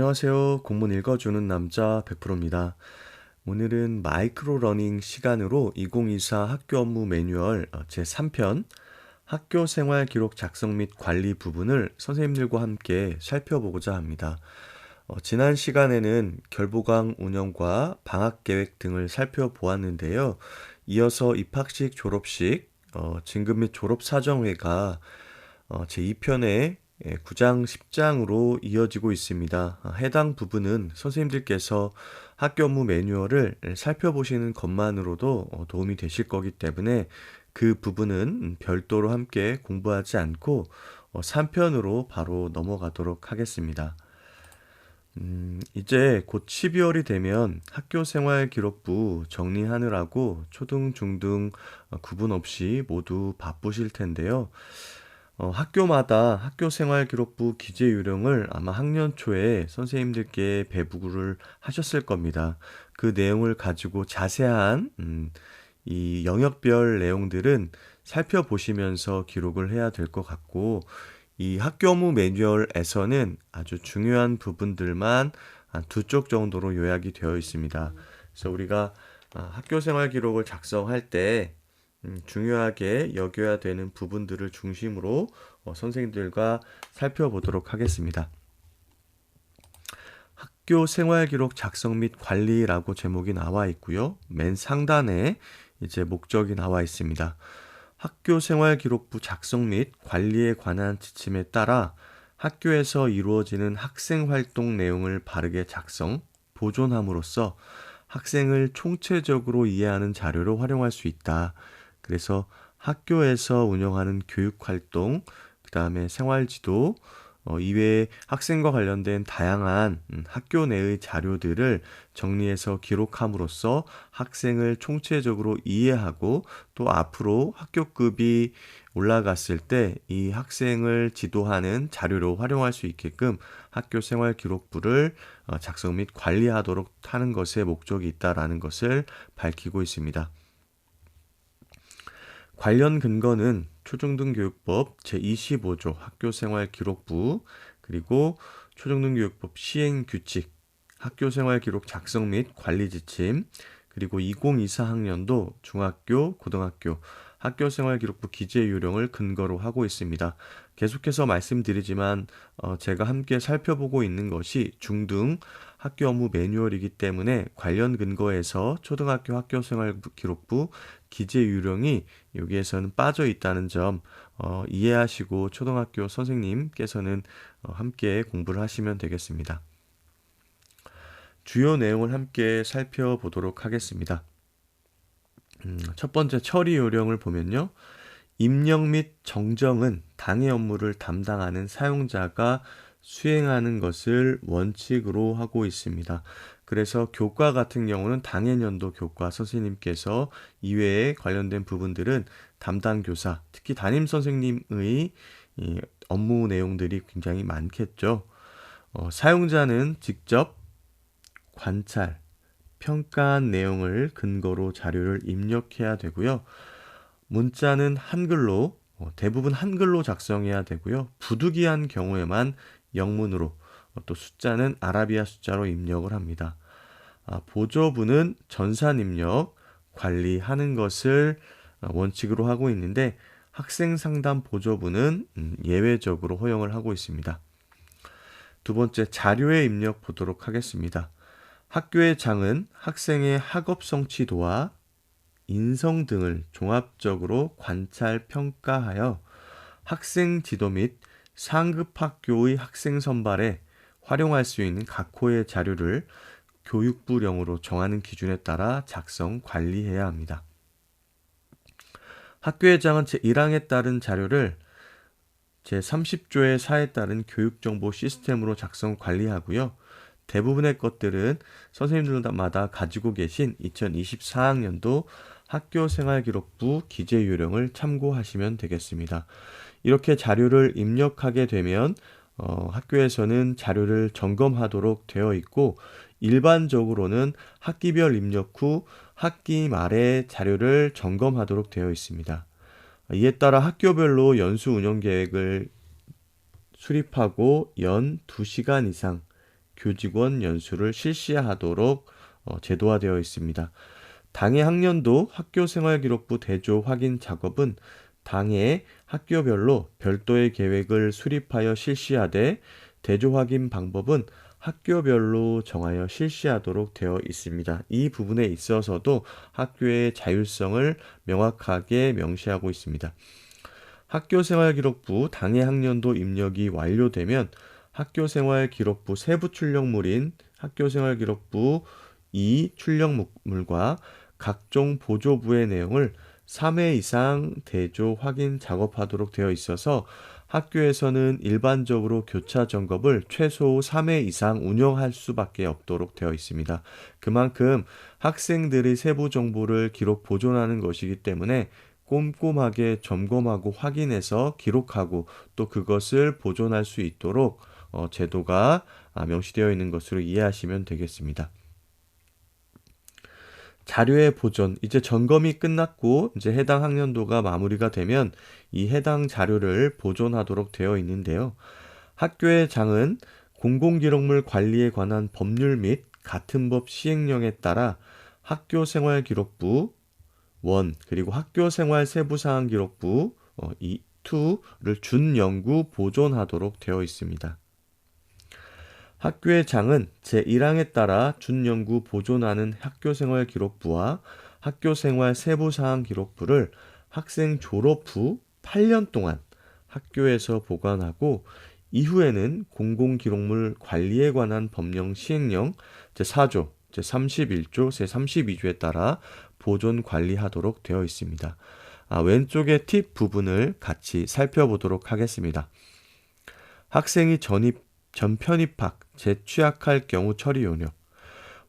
안녕하세요. 공문 읽어주는 남자 100%입니다. 오늘은 마이크로 러닝 시간으로 2024 학교 업무 매뉴얼 제3편 학교 생활 기록 작성 및 관리 부분을 선생님들과 함께 살펴보고자 합니다. 지난 시간에는 결부강 운영과 방학 계획 등을 살펴보았는데요. 이어서 입학식, 졸업식, 진급 및 졸업 사정회가 제2편의 9장, 10장으로 이어지고 있습니다. 해당 부분은 선생님들께서 학교 업무 매뉴얼을 살펴보시는 것만으로도 도움이 되실 거기 때문에 그 부분은 별도로 함께 공부하지 않고 3편으로 바로 넘어가도록 하겠습니다. 이제 곧 12월이 되면 학교 생활 기록부 정리하느라고 초등, 중등 구분 없이 모두 바쁘실 텐데요. 학교마다 학교 생활 기록부 기재 요령을 아마 학년 초에 선생님들께 배부를 하셨을 겁니다. 그 내용을 가지고 자세한 이 영역별 내용들은 살펴보시면서 기록을 해야 될 것 같고, 이 학교 업무 매뉴얼에서는 아주 중요한 부분들만 한 두 쪽 정도로 요약이 되어 있습니다. 그래서 우리가 학교 생활 기록을 작성할 때 중요하게 여겨야 되는 부분들을 중심으로 선생님들과 살펴보도록 하겠습니다. 학교 생활 기록 작성 및 관리라고 제목이 나와 있고요. 맨 상단에 이제 목적이 나와 있습니다. 학교 생활 기록부 작성 및 관리에 관한 지침에 따라 학교에서 이루어지는 학생 활동 내용을 바르게 작성, 보존함으로써 학생을 총체적으로 이해하는 자료로 활용할 수 있다. 그래서 학교에서 운영하는 교육활동, 그 다음에 생활지도, 이외에 학생과 관련된 다양한 학교 내의 자료들을 정리해서 기록함으로써 학생을 총체적으로 이해하고 또 앞으로 학교급이 올라갔을 때 이 학생을 지도하는 자료로 활용할 수 있게끔 학교 생활 기록부를 작성 및 관리하도록 하는 것에 목적이 있다라는 것을 밝히고 있습니다. 관련 근거는 초중등교육법 제25조 학교생활 기록부 그리고 초중등교육법 시행규칙 학교생활 기록 작성 및 관리 지침 그리고 2024학년도 중학교, 고등학교 학교생활 기록부 기재 요령을 근거로 하고 있습니다. 계속해서 말씀드리지만 제가 함께 살펴보고 있는 것이 중등 학교 업무 매뉴얼이기 때문에 관련 근거에서 초등학교 학교생활 기록부 기재 요령이 여기에서는 빠져 있다는 점 이해하시고 초등학교 선생님께서는 함께 공부를 하시면 되겠습니다. 주요 내용을 함께 살펴보도록 하겠습니다. 첫 번째 처리 요령을 보면요. 입력 및 정정은 당해 업무를 담당하는 사용자가 수행하는 것을 원칙으로 하고 있습니다. 그래서 교과 같은 경우는 당해년도 교과 선생님께서 이외에 관련된 부분들은 담당 교사, 특히 담임 선생님의 이 업무 내용들이 굉장히 많겠죠. 사용자는 직접 관찰, 평가한 내용을 근거로 자료를 입력해야 되고요. 문자는 한글로 대부분 한글로 작성해야 되고요. 부득이한 경우에만 영문으로 또 숫자는 아라비아 숫자로 입력을 합니다. 보조부는 전산 입력 관리하는 것을 원칙으로 하고 있는데 학생 상담 보조부는 예외적으로 허용을 하고 있습니다. 두 번째 자료의 입력 보도록 하겠습니다. 학교의 장은 학생의 학업 성취도와 인성 등을 종합적으로 관찰 평가하여 학생 지도 및 상급 학교의 학생 선발에 활용할 수 있는 각호의 자료를 교육부령으로 정하는 기준에 따라 작성, 관리해야 합니다. 학교의 장은 제1항에 따른 자료를 제30조의 4에 따른 교육정보 시스템으로 작성, 관리하고요. 대부분의 것들은 선생님들마다 가지고 계신 2024학년도 학교생활기록부 기재요령을 참고하시면 되겠습니다. 이렇게 자료를 입력하게 되면 학교에서는 자료를 점검하도록 되어 있고 일반적으로는 학기별 입력 후 학기 말에 자료를 점검하도록 되어 있습니다. 이에 따라 학교별로 연수 운영 계획을 수립하고 연 2시간 이상 교직원 연수를 실시하도록 제도화되어 있습니다. 당해 학년도 학교생활기록부 대조 확인 작업은 당해 학교별로 별도의 계획을 수립하여 실시하되 대조 확인 방법은 학교별로 정하여 실시하도록 되어 있습니다. 이 부분에 있어서도 학교의 자율성을 명확하게 명시하고 있습니다. 학교생활기록부 당해 학년도 입력이 완료되면 학교생활기록부 세부 출력물인 학교생활기록부 2 출력물과 각종 보조부의 내용을 3회 이상 대조 확인 작업하도록 되어 있어서 학교에서는 일반적으로 교차 점검을 최소 3회 이상 운영할 수밖에 없도록 되어 있습니다. 그만큼 학생들의 세부 정보를 기록 보존하는 것이기 때문에 꼼꼼하게 점검하고 확인해서 기록하고 또 그것을 보존할 수 있도록 제도가 명시되어 있는 것으로 이해하시면 되겠습니다. 자료의 보존, 이제 점검이 끝났고 이제 해당 학년도가 마무리가 되면 이 해당 자료를 보존하도록 되어 있는데요. 학교의 장은 공공기록물 관리에 관한 법률 및 같은 법 시행령에 따라 학교생활기록부 1 그리고 학교생활세부사항기록부 2를 준연구 보존하도록 되어 있습니다. 학교의 장은 제1항에 따라 준연구 보존하는 학교생활기록부와 학교생활세부사항기록부를 학생 졸업 후 8년 동안 학교에서 보관하고 이후에는 공공기록물 관리에 관한 법령 시행령 제4조, 제31조, 제32조에 따라 보존 관리하도록 되어 있습니다. 왼쪽의 팁 부분을 같이 살펴보도록 하겠습니다. 학생이 전편입학, 재취학할 경우 처리 요령.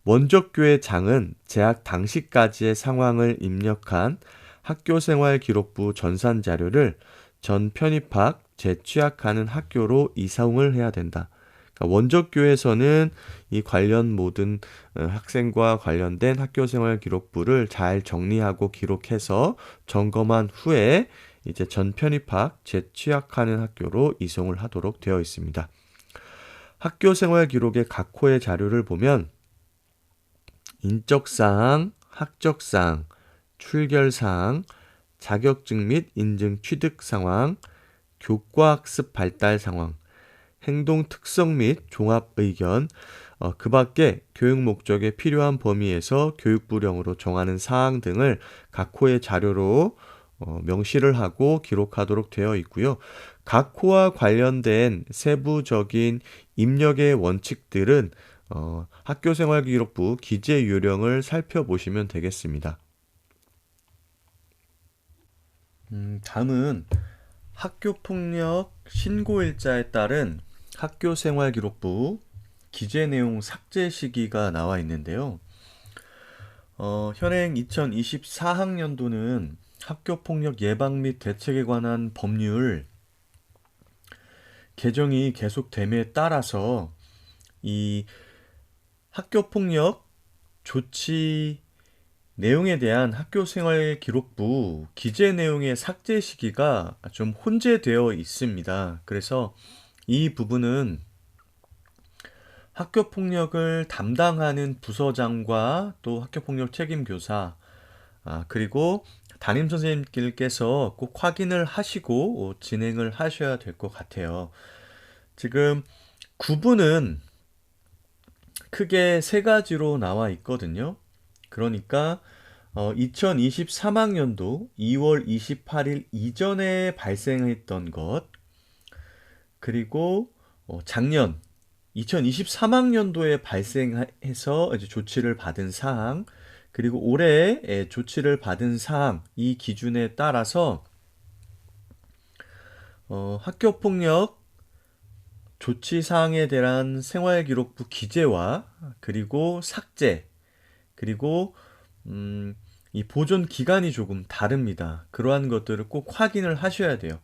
원적교의 장은 재학 당시까지의 상황을 입력한 학교생활기록부 전산자료를 전편입학, 재취학하는 학교로 이송을 해야 된다. 그러니까 원적교에서는 이 관련 모든 학생과 관련된 학교생활기록부를 잘 정리하고 기록해서 점검한 후에 이제 전편입학, 재취학하는 학교로 이송을 하도록 되어 있습니다. 학교생활기록의 각 호의 자료를 보면 인적사항, 학적사항, 출결사항, 자격증 및 인증 취득 상황, 교과학습 발달 상황, 행동 특성 및 종합 의견, 그 밖에 교육 목적에 필요한 범위에서 교육부령으로 정하는 사항 등을 각 호의 자료로 명시를 하고 기록하도록 되어 있고요. 각 호와 관련된 세부적인 입력의 원칙들은 학교생활기록부 기재 요령을 살펴보시면 되겠습니다. 다음은 학교폭력 신고일자에 따른 학교생활기록부 기재 내용 삭제 시기가 나와 있는데요. 현행 2024학년도는 학교폭력 예방 및 대책에 관한 법률 개정이 계속됨에 따라서 이 학교폭력 조치 내용에 대한 학교생활기록부 기재 내용의 삭제 시기가 좀 혼재되어 있습니다. 그래서 이 부분은 학교폭력을 담당하는 부서장과 또 학교폭력 책임교사 그리고 담임선생님께서 꼭 확인을 하시고 진행을 하셔야 될 것 같아요. 지금 구분은 크게 세 가지로 나와 있거든요. 그러니까 2023학년도 2월 28일 이전에 발생했던 것, 그리고 작년 2023학년도에 발생해서 이제 조치를 받은 사항, 그리고 올해 조치를 받은 사항, 이 기준에 따라서 학교폭력 조치 사항에 대한 생활기록부 기재와 그리고 삭제, 그리고 이 보존 기간이 조금 다릅니다. 그러한 것들을 꼭 확인을 하셔야 돼요.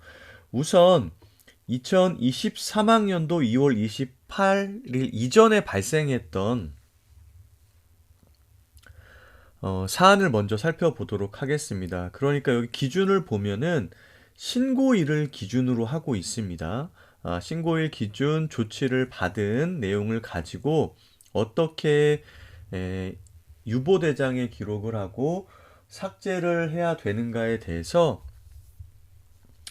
우선 2023학년도 2월 28일 이전에 발생했던 사안을 먼저 살펴보도록 하겠습니다. 그러니까 여기 기준을 보면은 신고일을 기준으로 하고 있습니다. 신고일 기준 조치를 받은 내용을 가지고 어떻게 유보대장에 기록을 하고 삭제를 해야 되는가에 대해서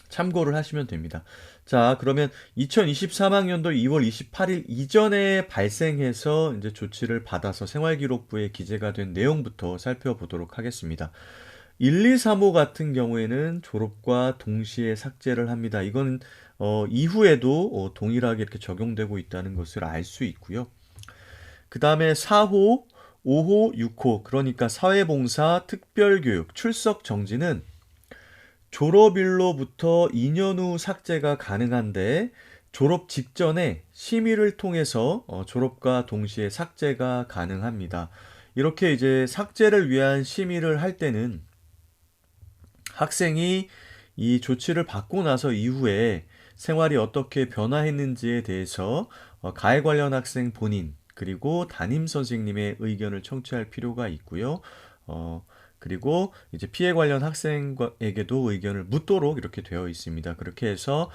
참고를 하시면 됩니다. 자, 그러면 2023학년도 2월 28일 이전에 발생해서 이제 조치를 받아서 생활기록부에 기재가 된 내용부터 살펴보도록 하겠습니다. 1, 2, 3호 같은 경우에는 졸업과 동시에 삭제를 합니다. 이건 이후에도 동일하게 이렇게 적용되고 있다는 것을 알 수 있고요. 그 다음에 4호, 5호, 6호, 그러니까 사회봉사, 특별교육, 출석 정지는 졸업일로부터 2년 후 삭제가 가능한데 졸업 직전에 심의를 통해서 졸업과 동시에 삭제가 가능합니다. 이렇게 이제 삭제를 위한 심의를 할 때는 학생이 이 조치를 받고 나서 이후에 생활이 어떻게 변화했는지에 대해서 가해 관련 학생 본인 그리고 담임 선생님의 의견을 청취할 필요가 있고요. 그리고 이제 피해 관련 학생에게도 의견을 묻도록 이렇게 되어 있습니다. 그렇게 해서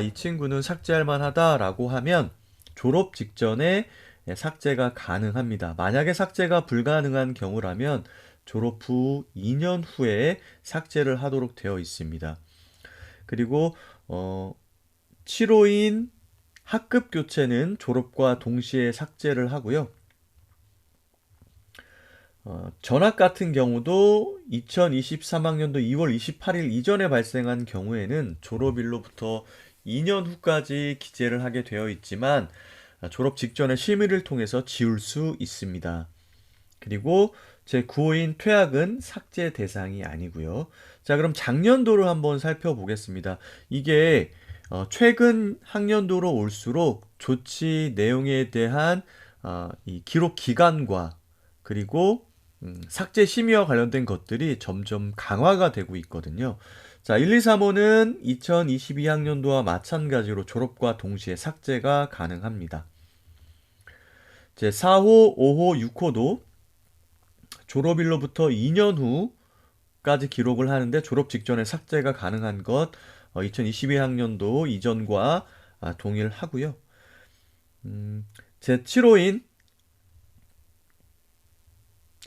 이 친구는 삭제할 만하다라고 하면 졸업 직전에 삭제가 가능합니다. 만약에 삭제가 불가능한 경우라면 졸업 후 2년 후에 삭제를 하도록 되어 있습니다. 그리고 7호인 학급 교체는 졸업과 동시에 삭제를 하고요. 전학 같은 경우도 2023학년도 2월 28일 이전에 발생한 경우에는 졸업일로부터 2년 후까지 기재를 하게 되어 있지만 졸업 직전에 심의를 통해서 지울 수 있습니다. 그리고 제9호인 퇴학은 삭제 대상이 아니고요. 자, 그럼 작년도를 한번 살펴보겠습니다. 이게 최근 학년도로 올수록 조치 내용에 대한 이 기록 기간과 그리고 삭제 심의와 관련된 것들이 점점 강화가 되고 있거든요. 자, 1, 2, 3호는 2022학년도와 마찬가지로 졸업과 동시에 삭제가 가능합니다. 제 4호, 5호, 6호도 졸업일로부터 2년 후까지 기록을 하는데 졸업 직전에 삭제가 가능한 것 2022학년도 이전과 동일하고요. 제 7호인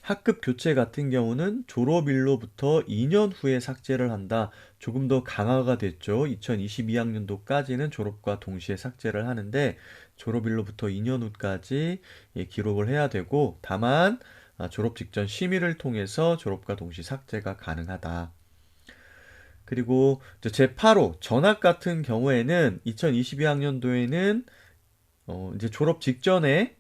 학급 교체 같은 경우는 졸업일로부터 2년 후에 삭제를 한다. 조금 더 강화가 됐죠. 2022학년도까지는 졸업과 동시에 삭제를 하는데 졸업일로부터 2년 후까지 기록을 해야 되고 다만 졸업 직전 심의를 통해서 졸업과 동시 삭제가 가능하다. 그리고 제8호 전학 같은 경우에는 2022학년도에는 이제 졸업 직전에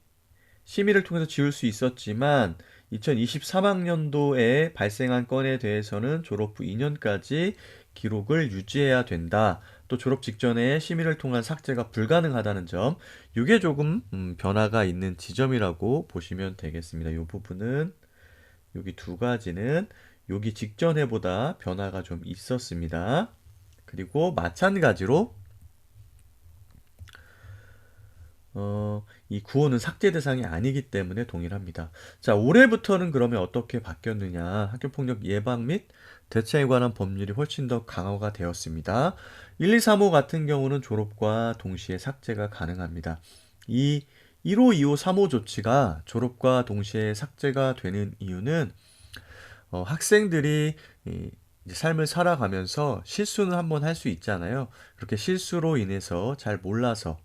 심의를 통해서 지울 수 있었지만 2023학년도에 발생한 건에 대해서는 졸업 후 2년까지 기록을 유지해야 된다. 또 졸업 직전에 심의를 통한 삭제가 불가능하다는 점, 이게 조금 변화가 있는 지점이라고 보시면 되겠습니다. 이 부분은 여기 두 가지는 여기 직전 해보다 변화가 좀 있었습니다. 그리고 마찬가지로 이 구호는 삭제 대상이 아니기 때문에 동일합니다. 자, 올해부터는 그러면 어떻게 바뀌었느냐? 학교폭력 예방 및 대처에 관한 법률이 훨씬 더 강화가 되었습니다. 1, 2, 3호 같은 경우는 졸업과 동시에 삭제가 가능합니다. 이 1호, 2호, 3호 조치가 졸업과 동시에 삭제가 되는 이유는 학생들이 이제 삶을 살아가면서 실수는 한번 할 수 있잖아요. 그렇게 실수로 인해서 잘 몰라서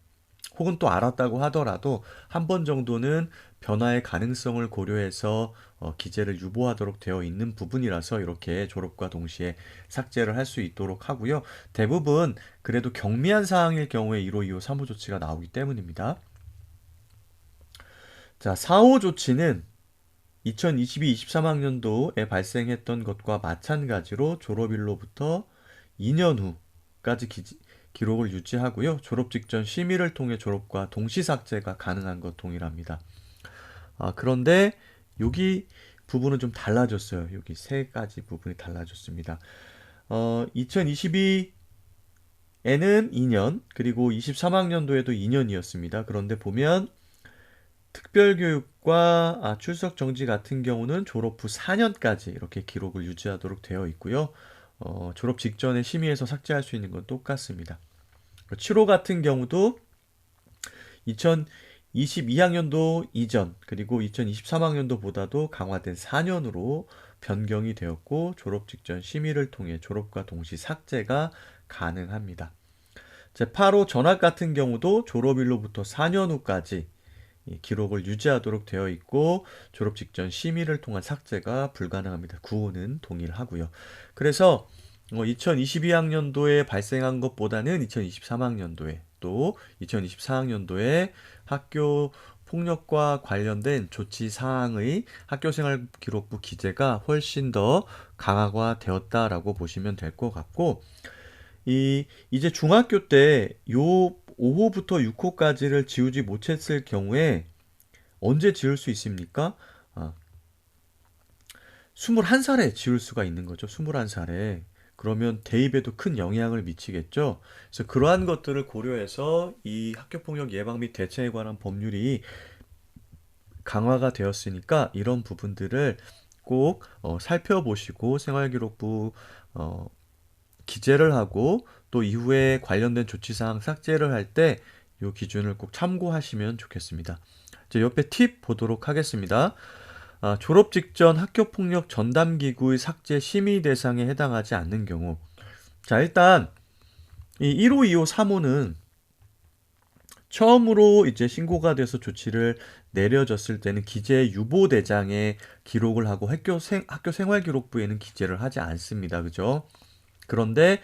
혹은 또 알았다고 하더라도 한 번 정도는 변화의 가능성을 고려해서 기재를 유보하도록 되어 있는 부분이라서 이렇게 졸업과 동시에 삭제를 할 수 있도록 하고요. 대부분 그래도 경미한 사항일 경우에 1호, 2호, 3호 조치가 나오기 때문입니다. 자, 4호 조치는 2022-23학년도에 발생했던 것과 마찬가지로 졸업일로부터 2년 후까지 기록을 유지하고요. 졸업 직전 심의를 통해 졸업과 동시 삭제가 가능한 것 동일합니다. 그런데 여기 부분은 좀 달라졌어요. 여기 세 가지 부분이 달라졌습니다. 2022에는 2년, 그리고 23학년도에도 2년이었습니다. 그런데 보면 특별교육과 출석 정지 같은 경우는 졸업 후 4년까지 이렇게 기록을 유지하도록 되어 있고요. 졸업 직전에 심의해서 삭제할 수 있는 건 똑같습니다. 7호 같은 경우도 2022학년도 이전 그리고 2023학년도보다도 강화된 4년으로 변경이 되었고 졸업 직전 심의를 통해 졸업과 동시 삭제가 가능합니다. 제8호 전학 같은 경우도 졸업일로부터 4년 후까지 기록을 유지하도록 되어 있고 졸업 직전 심의를 통한 삭제가 불가능합니다. 9호는 동일하고요. 그래서 2022학년도에 발생한 것보다는 2023학년도에 또 2024학년도에 학교 폭력과 관련된 조치 사항의 학교생활기록부 기재가 훨씬 더 강화되었다라고 보시면 될 것 같고 이제 중학교 때 요 5호부터 6호까지를 지우지 못했을 경우에 언제 지울 수 있습니까? 21살에 지울 수가 있는 거죠. 21살에. 그러면 대입에도 큰 영향을 미치겠죠. 그래서 그러한 것들을 고려해서 이 학교폭력 예방 및 대처에 관한 법률이 강화가 되었으니까 이런 부분들을 꼭 살펴보시고 생활기록부 기재를 하고 또 이후에 관련된 조치사항 삭제를 할 때 이 기준을 꼭 참고하시면 좋겠습니다. 이제 옆에 팁 보도록 하겠습니다. 졸업 직전 학교폭력 전담기구의 삭제 심의 대상에 해당하지 않는 경우. 자, 일단 이 1호, 2호, 3호는 처음으로 이제 신고가 돼서 조치를 내려졌을 때는 기재 유보 대장에 기록을 하고 학교 생활기록부에는 기재를 하지 않습니다. 그죠? 그런데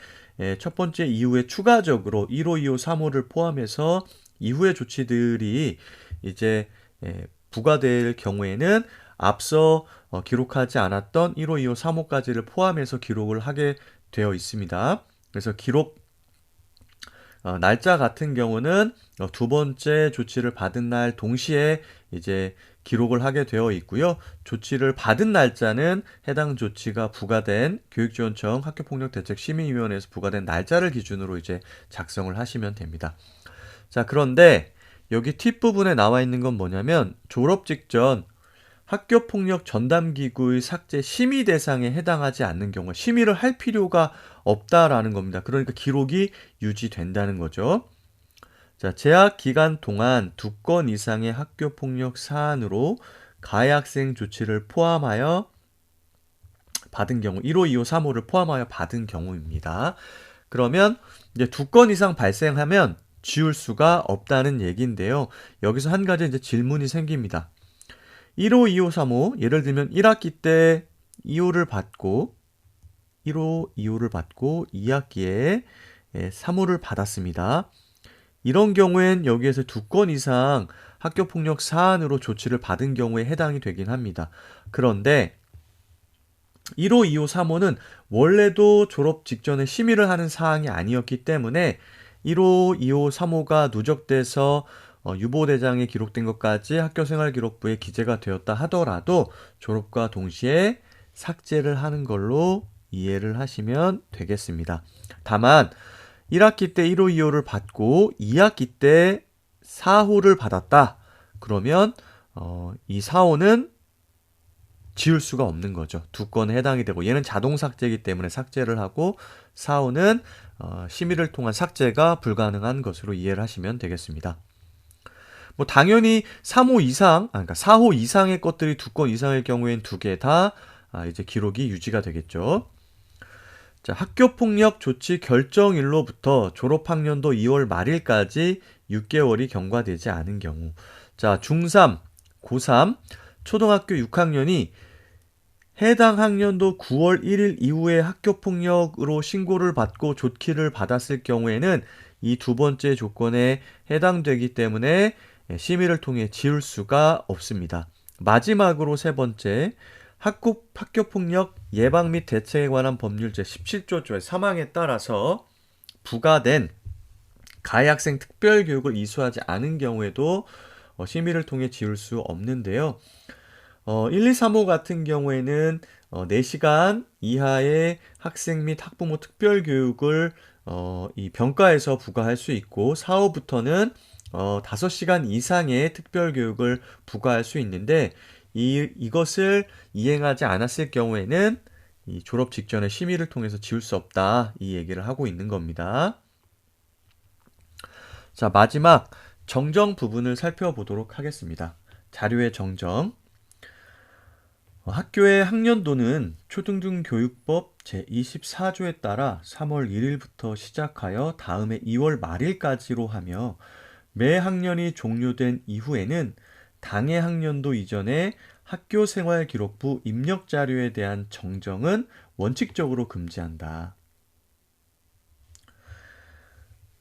첫 번째 이후에 추가적으로 1호, 2호, 3호를 포함해서 이후의 조치들이 이제 부과될 경우에는 앞서 기록하지 않았던 1호, 2호, 3호까지를 포함해서 기록을 하게 되어 있습니다. 그래서 기록 날짜 같은 경우는 두 번째 조치를 받은 날 동시에 이제 기록을 하게 되어 있고요. 조치를 받은 날짜는 해당 조치가 부과된 교육지원청 학교폭력대책심의위원회에서 부과된 날짜를 기준으로 이제 작성을 하시면 됩니다. 자, 그런데 여기 팁 부분에 나와 있는 건 뭐냐면 졸업 직전 학교폭력 전담기구의 삭제 심의 대상에 해당하지 않는 경우 심의를 할 필요가 없다라는 겁니다. 그러니까 기록이 유지된다는 거죠. 자, 재학 기간 동안 2건 이상의 학교폭력 사안으로 가해 학생 조치를 포함하여 받은 경우 1호, 2호, 3호를 포함하여 받은 경우입니다. 그러면 이제 2건 이상 발생하면 지울 수가 없다는 얘기인데요. 여기서 한 가지 이제 질문이 생깁니다. 1호, 2호, 3호 예를 들면 1학기 때 2호를 받고 1호, 2호를 받고 2학기에 3호를 받았습니다. 이런 경우엔 여기에서 2건 이상 학교폭력 사안으로 조치를 받은 경우에 해당이 되긴 합니다. 그런데 1호, 2호, 3호는 원래도 졸업 직전에 심의를 하는 사항이 아니었기 때문에 1호, 2호, 3호가 누적돼서 유보대장에 기록된 것까지 학교생활기록부에 기재가 되었다 하더라도 졸업과 동시에 삭제를 하는 걸로 이해를 하시면 되겠습니다. 다만 1학기 때 1호, 2호를 받고 2학기 때 4호를 받았다. 그러면 이 4호는 지울 수가 없는 거죠. 2건에 해당이 되고 얘는 자동 삭제이기 때문에 삭제를 하고 4호는 심의를 통한 삭제가 불가능한 것으로 이해를 하시면 되겠습니다. 뭐 당연히 3호 이상, 그러니까 4호 이상의 것들이 2건 이상의 경우엔 2개 다 이제 기록이 유지가 되겠죠. 자, 학교폭력 조치 결정일로부터 졸업학년도 2월 말일까지 6개월이 경과되지 않은 경우. 자, 중3, 고3, 초등학교 6학년이 해당 학년도 9월 1일 이후에 학교폭력으로 신고를 받고 조치를 받았을 경우에는 이 두 번째 조건에 해당되기 때문에 심의를 통해 지울 수가 없습니다. 마지막으로 세 번째, 학교폭력 예방 및 대책에 관한 법률 제17조 제3항에 따라서 부과된 가해 학생 특별교육을 이수하지 않은 경우에도 심의를 통해 지울 수 없는데요. 1, 2, 3호 같은 경우에는 4시간 이하의 학생 및 학부모 특별교육을 이 병가에서 부과할 수 있고 4호부터는 5시간 이상의 특별교육을 부과할 수 있는데 이것을 이행하지 않았을 경우에는 이 졸업 직전에 심의를 통해서 지울 수 없다 이 얘기를 하고 있는 겁니다. 자, 마지막 정정 부분을 살펴보도록 하겠습니다. 자료의 정정. 학교의 학년도는 초등중교육법 제24조에 따라 3월 1일부터 시작하여 다음해 2월 말일까지로 하며 매 학년이 종료된 이후에는 당해 학년도 이전에 학교생활기록부 입력자료에 대한 정정은 원칙적으로 금지한다.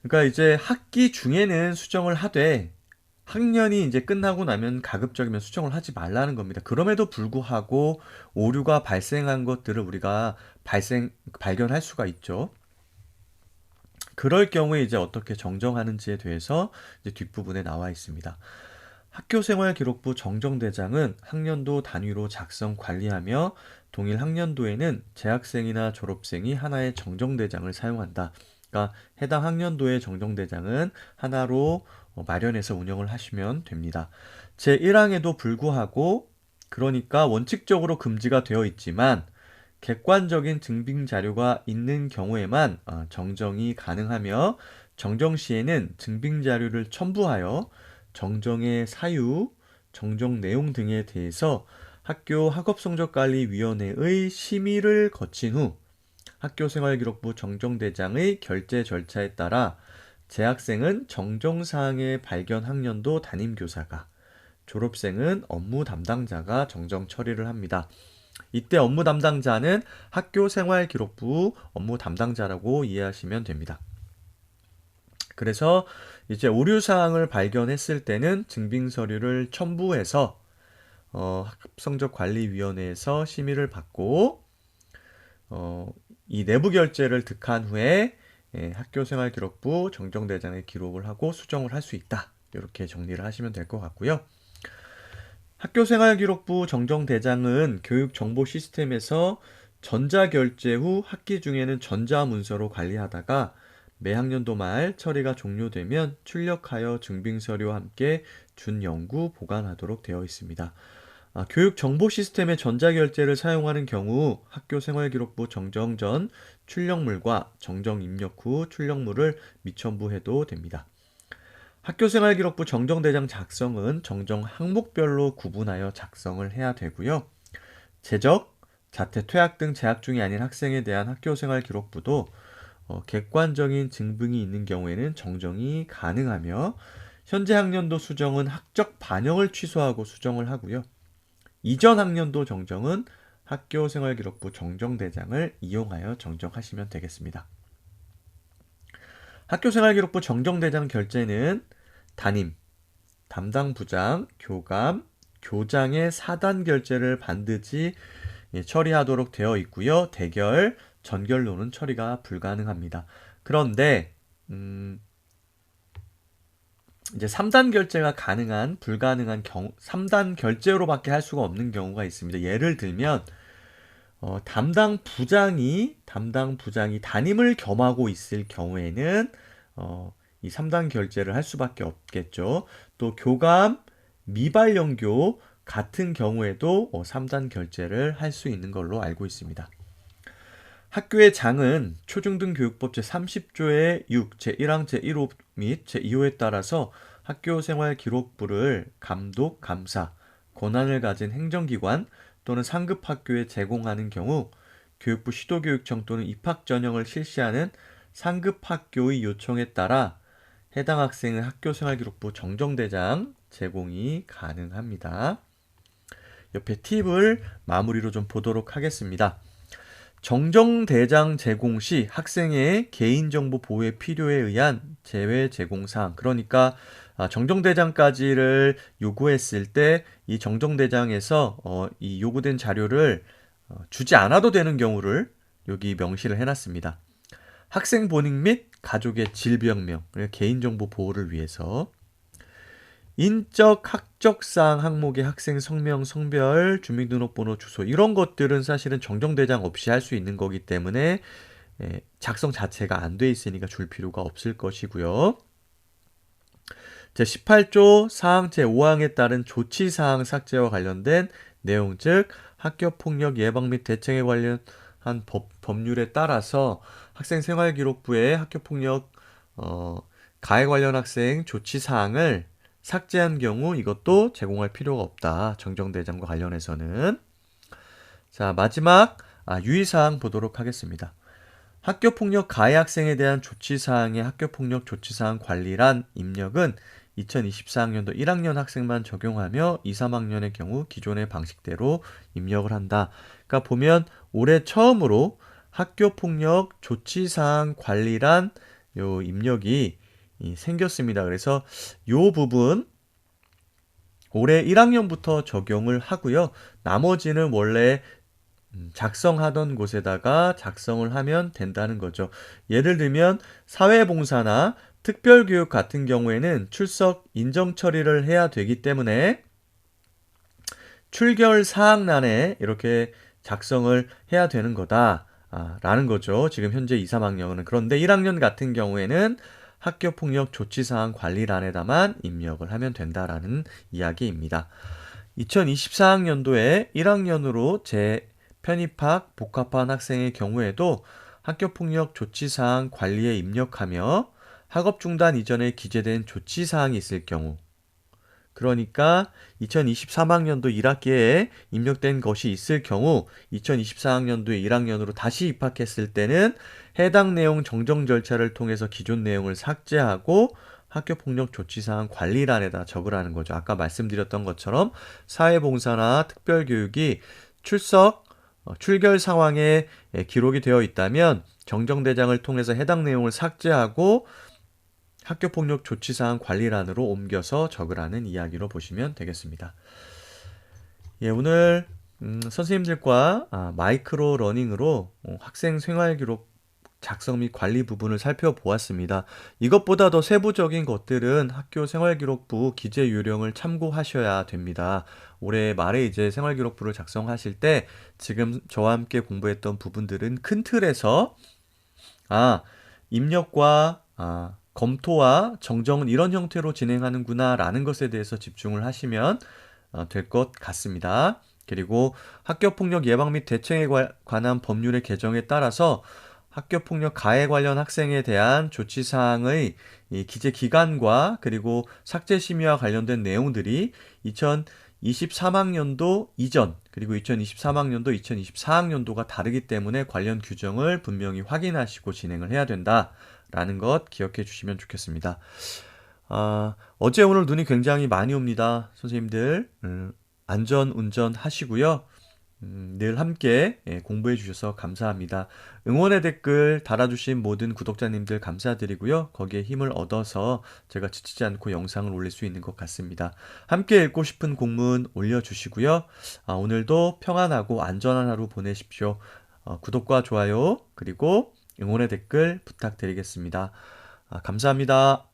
그러니까 이제 학기 중에는 수정을 하되 학년이 이제 끝나고 나면 가급적이면 수정을 하지 말라는 겁니다. 그럼에도 불구하고 오류가 발생한 것들을 우리가 발견할 수가 있죠. 그럴 경우에 이제 어떻게 정정하는지에 대해서 이제 뒷부분에 나와 있습니다. 학교생활기록부 정정대장은 학년도 단위로 작성 관리하며 동일 학년도에는 재학생이나 졸업생이 하나의 정정대장을 사용한다. 그러니까 해당 학년도의 정정대장은 하나로 마련해서 운영을 하시면 됩니다. 제1항에도 불구하고 그러니까 원칙적으로 금지가 되어 있지만 객관적인 증빙 자료가 있는 경우에만 정정이 가능하며 정정 시에는 증빙 자료를 첨부하여 정정의 사유, 정정 내용 등에 대해서 학교 학업성적관리위원회의 심의를 거친 후 학교생활기록부 정정대장의 결재 절차에 따라 재학생은 정정사항의 발견 학년도 담임교사가, 졸업생은 업무 담당자가 정정 처리를 합니다. 이때 업무 담당자는 학교생활기록부 업무 담당자라고 이해하시면 됩니다. 그래서 이제 오류사항을 발견했을 때는 증빙서류를 첨부해서 학습성적관리위원회에서 심의를 받고 이 내부 결재를 득한 후에 학교생활기록부 정정대장에 기록을 하고 수정을 할 수 있다. 이렇게 정리를 하시면 될 것 같고요. 학교생활기록부 정정대장은 교육정보 시스템에서 전자결제 후 학기 중에는 전자문서로 관리하다가 매 학년도 말 처리가 종료되면 출력하여 증빙서류와 함께 준영구 보관하도록 되어 있습니다. 교육정보 시스템의 전자결제를 사용하는 경우 학교생활기록부 정정 전 출력물과 정정 입력 후 출력물을 미첨부해도 됩니다. 학교생활기록부 정정대장 작성은 정정 항목별로 구분하여 작성을 해야 되고요. 재적, 자퇴, 퇴학 등 재학 중이 아닌 학생에 대한 학교생활기록부도 객관적인 증빙이 있는 경우에는 정정이 가능하며 현재 학년도 수정은 학적 반영을 취소하고 수정을 하고요. 이전 학년도 정정은 학교생활기록부 정정대장을 이용하여 정정하시면 되겠습니다. 학교생활기록부 정정대장 결재는 담임, 담당 부장, 교감, 교장의 사단 결재를 반드시 처리하도록 되어 있고요. 대결, 전결로는 처리가 불가능합니다. 그런데 이제 3단 결제가 가능한 불가능한 경우 3단 결제로밖에 할 수가 없는 경우가 있습니다. 예를 들면 담당 부장이 담임을 겸하고 있을 경우에는 이 3단 결제를 할 수밖에 없겠죠. 또 교감, 미발령교 같은 경우에도 3단 결제를 할 수 있는 걸로 알고 있습니다. 학교의 장은 초중등교육법 제30조의 6, 제1항 제1호 및 제2호에 따라서 학교생활기록부를 감독, 감사, 권한을 가진 행정기관 또는 상급학교에 제공하는 경우 교육부 시도교육청 또는 입학전형을 실시하는 상급학교의 요청에 따라 해당 학생의 학교생활기록부 정정대장 제공이 가능합니다. 옆에 팁을 마무리로 좀 보도록 하겠습니다. 정정대장 제공 시 학생의 개인정보 보호의 필요에 의한 제외 제공사항, 그러니까 정정대장까지를 요구했을 때 이 정정대장에서 이 요구된 자료를 주지 않아도 되는 경우를 여기 명시를 해놨습니다. 학생 본인 및 가족의 질병명, 개인정보 보호를 위해서 인적, 학적사항 항목의 학생 성명, 성별, 주민등록번호, 주소 이런 것들은 사실은 정정대장 없이 할 수 있는 거기 때문에 작성 자체가 안 돼 있으니까 줄 필요가 없을 것이고요. 제18조 사항 제5항에 따른 조치사항 삭제와 관련된 내용, 즉 학교폭력 예방 및 대책에 관련한 법률에 따라서 학생생활기록부에 학교폭력 가해 관련 학생 조치 사항을 삭제한 경우 이것도 제공할 필요가 없다. 정정대장과 관련해서는. 자, 마지막 유의사항 보도록 하겠습니다. 학교폭력 가해 학생에 대한 조치사항의 학교폭력 조치사항 관리란 입력은 2024학년도 1학년 학생만 적용하며 2, 3학년의 경우 기존의 방식대로 입력을 한다. 그러니까 보면 올해 처음으로 학교폭력 조치사항 관리란 요 입력이 생겼습니다. 그래서 요 부분 올해 1학년부터 적용을 하고요. 나머지는 원래 작성하던 곳에다가 작성을 하면 된다는 거죠. 예를 들면 사회봉사나 특별교육 같은 경우에는 출석 인정 처리를 해야 되기 때문에 출결 사항란에 이렇게 작성을 해야 되는 거다. 라는 거죠. 지금 현재 2, 3학년은. 그런데 1학년 같은 경우에는 학교폭력 조치사항 관리란에다만 입력을 하면 된다라는 이야기입니다. 2024학년도에 1학년으로 편입학, 복합한 학생의 경우에도 학교폭력 조치사항 관리에 입력하며 학업 중단 이전에 기재된 조치사항이 있을 경우, 그러니까 2023학년도 1학기에 입력된 것이 있을 경우 2024학년도에 1학년으로 다시 입학했을 때는 해당 내용 정정 절차를 통해서 기존 내용을 삭제하고 학교폭력 조치사항 관리란에다 적으라는 거죠. 아까 말씀드렸던 것처럼 사회봉사나 특별교육이 출결 상황에 기록이 되어 있다면 정정대장을 통해서 해당 내용을 삭제하고 학교폭력 조치사항 관리란으로 옮겨서 적으라는 이야기로 보시면 되겠습니다. 예, 오늘 선생님들과 마이크로 러닝으로 학생 생활기록 작성 및 관리 부분을 살펴보았습니다. 이것보다 더 세부적인 것들은 학교 생활기록부 기재 요령을 참고하셔야 됩니다. 올해 말에 이제 생활기록부를 작성하실 때 지금 저와 함께 공부했던 부분들은 큰 틀에서 입력과 검토와 정정은 이런 형태로 진행하는구나 라는 것에 대해서 집중을 하시면 될 것 같습니다. 그리고 학교폭력 예방 및 대책에 관한 법률의 개정에 따라서 학교폭력 가해 관련 학생에 대한 조치사항의 기재 기간과 그리고 삭제 심의와 관련된 내용들이 2023학년도 이전 그리고 2023학년도, 2024학년도가 다르기 때문에 관련 규정을 분명히 확인하시고 진행을 해야 된다라는 것 기억해 주시면 좋겠습니다. 어제 오늘 눈이 굉장히 많이 옵니다. 선생님들 안전 운전 하시고요. 늘 함께 공부해 주셔서 감사합니다. 응원의 댓글 달아주신 모든 구독자님들 감사드리고요. 거기에 힘을 얻어서 제가 지치지 않고 영상을 올릴 수 있는 것 같습니다. 함께 읽고 싶은 공문 올려주시고요. 오늘도 평안하고 안전한 하루 보내십시오. 구독과 좋아요 그리고 응원의 댓글 부탁드리겠습니다. 감사합니다.